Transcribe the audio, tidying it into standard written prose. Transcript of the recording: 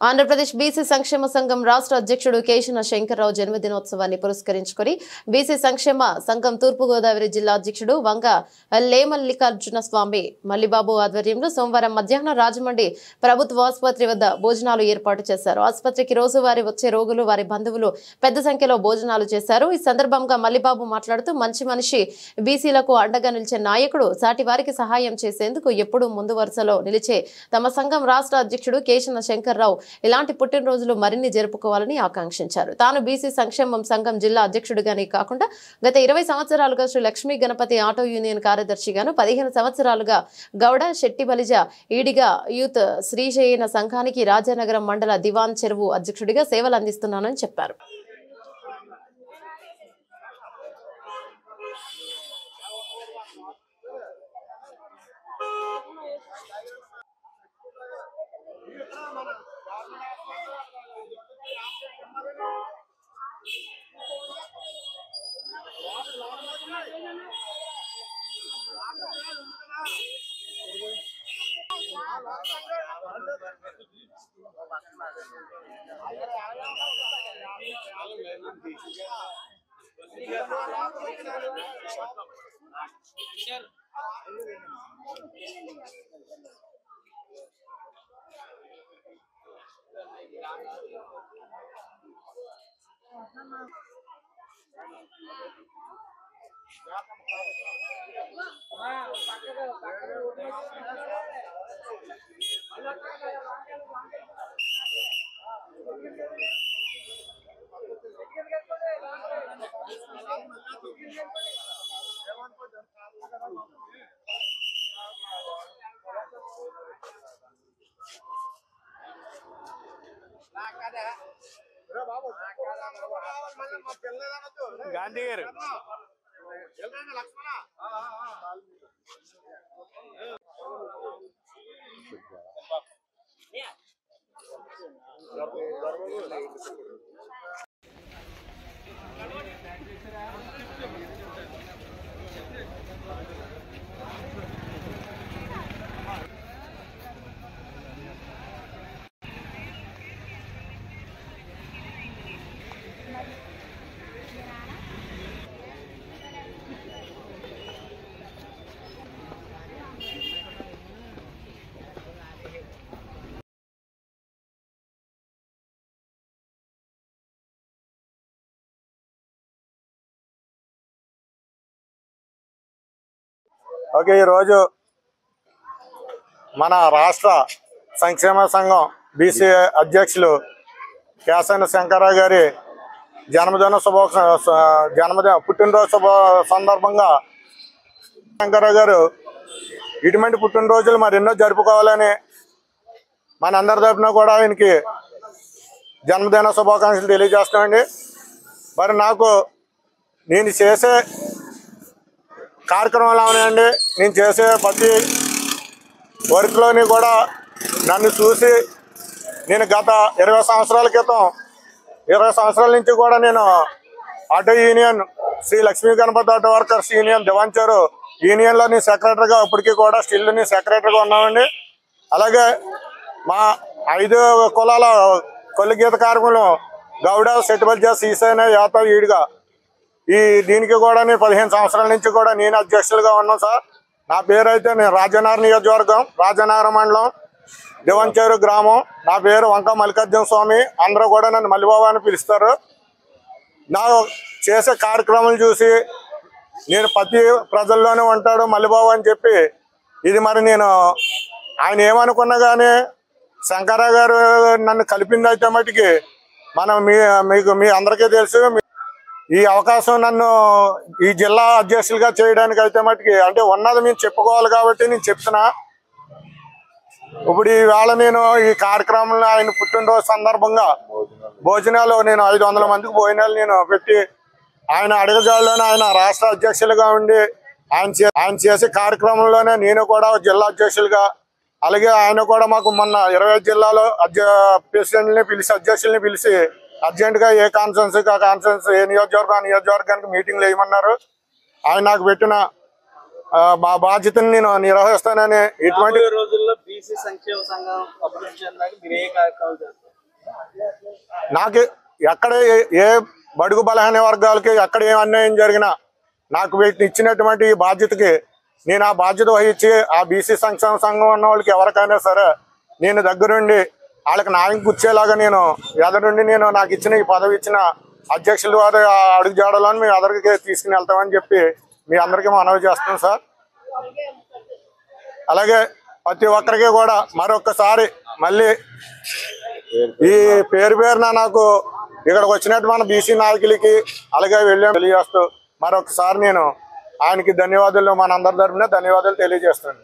Andhra Pradesh BC సంక్షేమ సంఘం రాష్ట్ర అధ్యక్షుడు కేశన శంకర్రావు జన్మదినోత్సవాన్ని పురస్కరించుకుని బీసీ సంక్షేమ సంఘం తూర్పుగోదావరి జిల్లా అధ్యక్షుడు వంగ లేమల్లికార్జున స్వామి మల్లిబాబు ఆధ్వర్యంలో సోమవారం మధ్యాహ్నం రాజమండ్రి ప్రభుత్వ ఆసుపత్రి వద్ద భోజనాలు ఏర్పాటు చేశారు. ఆసుపత్రికి రోజువారీ వచ్చే రోగులు వారి బంధువులు పెద్ద సంఖ్యలో భోజనాలు చేశారు. ఈ సందర్భంగా మల్లిబాబు మాట్లాడుతూ మంచి మనిషి, బీసీలకు అండగా నిలిచే నాయకుడు, సాటి వారికి సహాయం చేసేందుకు ఎప్పుడూ ముందు వరుసలో నిలిచే తమ సంఘం రాష్ట్ర అధ్యక్షుడు కేశన శంకర్రావు ఇలాంటి పుట్టినరోజులు మరిన్ని జరుపుకోవాలని ఆకాంక్షించారు. తాను బీసీ సంక్షేమం సంఘం జిల్లా అధ్యక్షుడిగానే కాకుండా గత 20 సంవత్సరాలుగా శ్రీ లక్ష్మీ గణపతి ఆటో యూనియన్ కార్యదర్శిగాను, 15 సంవత్సరాలుగా గౌడ శెట్టి బలిజ ఈడిగా యూత్ శ్రీశయన సంఘానికి రాజానగరం మండల దివాన్ చెరువు అధ్యక్షుడిగా సేవలు అందిస్తున్నానని చెప్పారు. గాంధీ గారు ఓకే, ఈరోజు మన రాష్ట్ర సంక్షేమ సంఘం బీసీ అధ్యక్షులు కేశన శంకర్రావు గారి పుట్టినరోజు సందర్భంగా శంకర్రావు గారు ఇటువంటి పుట్టినరోజులు మరెన్నో జరుపుకోవాలని మనందరి తరపున కూడా ఆయనకి జన్మదిన శుభాకాంక్షలు తెలియజేస్తామండి. మరి నేను చేసే కార్యక్రమాలు ఉన్నాయండి. నేను చేసే ప్రతి వర్క్లోని కూడా నన్ను చూసి నేను గత 20 సంవత్సరాల నుంచి కూడా నేను auto union Shri Lakshmi Ganapati auto workers union దివాంచరు యూనియన్లో నేను సెక్రటరీగా ఇప్పటికీ కూడా స్టిల్ నేను సెక్రటరీగా ఉన్నామండి. అలాగే మా 5 కులాల కొల్లిగీత కార్మికులు గౌడ సెట్టిబల్జ శ్రీశైన యాదవ్ ఈడిగా దీనికి కూడా నేను 15 సంవత్సరాల నుంచి కూడా నేను అధ్యక్షులుగా ఉన్నాను సార్. నా పేరు అయితే నేను రాజనగరం నియోజకవర్గం, రాజనగరం మండలం, దివంచేరు గ్రామం. నా పేరు వంక మల్లికార్జున స్వామి. అందరూ కూడా నన్ను మల్లిబాబు అని పిలుస్తారు. నా చేసే కార్యక్రమాలు చూసి నేను ప్రతి ప్రజల్లోనే ఉంటాడు మల్లిబాబు అని చెప్పి ఇది మరి నేను ఆయన ఏమనుకున్నా కానీ శంకర్రావు గారు నన్ను కలిపింది అయితే మటుకి మీకు మీ అందరికీ తెలుసు. ఈ అవకాశం నన్ను ఈ జిల్లా అధ్యక్షులుగా చేయడానికి అయితే మటుకి అంటే ఉన్నది మేము చెప్పుకోవాలి కాబట్టి నేను చెప్తున్నా. ఇప్పుడు ఈవేళ నేను ఈ కార్యక్రమంలో ఆయన పుట్టినరోజు సందర్భంగా భోజనాలు నేను 500 మందికి భోజనాలు నేను పెట్టి ఆయన అడుగుజాడలోనే ఆయన రాష్ట్ర అధ్యక్షులుగా ఉండి ఆయన చేసే కార్యక్రమంలోనే నేను కూడా జిల్లా అధ్యక్షులుగా, అలాగే ఆయన కూడా మాకు మొన్న 25 జిల్లాలో ప్రెసిడెంట్ని పిలిచి అధ్యక్షుల్ని పిలిచి అర్జెంటుగా ఏ కాన్ఫరెన్స్ ఆ కాన్ఫరెన్స్ ఏ నియోజకవర్గానికి మీటింగ్లు వేయమన్నారు. ఆయన నాకు పెట్టిన మా బాధ్యతను నేను నిర్వహిస్తానని. ఇటువంటి రోజుల్లో బీసీ సంక్షేమ సంఘం అభివృద్ధి చెందడానికి మీరు ఏ కార్యక్రమాలు చేస్తారు? నాకు ఎక్కడ ఏ బడుగు బలహీన వర్గాలకి ఎక్కడ ఏ అన్యాయం జరిగినా నాకు వీటిని ఇచ్చినటువంటి ఈ బాధ్యతకి నేను ఆ బాధ్యత వహించి ఆ బీసీ సంక్షేమ సంఘం ఉన్న వాళ్ళకి ఎవరికైనా సరే నేను దగ్గరుండి వాళ్ళకి న్యాయం కూర్చేలాగా నేను ఎదరుండి నేను నాకు ఇచ్చిన ఈ పదవి ఇచ్చిన అధ్యక్షుల వారి అడుగు జాడలను మీ అందరికి తీసుకుని వెళ్తామని చెప్పి మీ అందరికీ మనవి చేస్తున్నాం సార్. అలాగే ప్రతి ఒక్కరికి కూడా మరొకసారి మళ్ళీ ఈ పేరున నాకు ఇక్కడికి వచ్చినట్టు మన బీసీ నాయకులకి అలాగే తెలియజేస్తూ మరొకసారి నేను ఆయనకి ధన్యవాదాలు మన అందరి తరఫున ధన్యవాదాలు తెలియజేస్తున్నాను.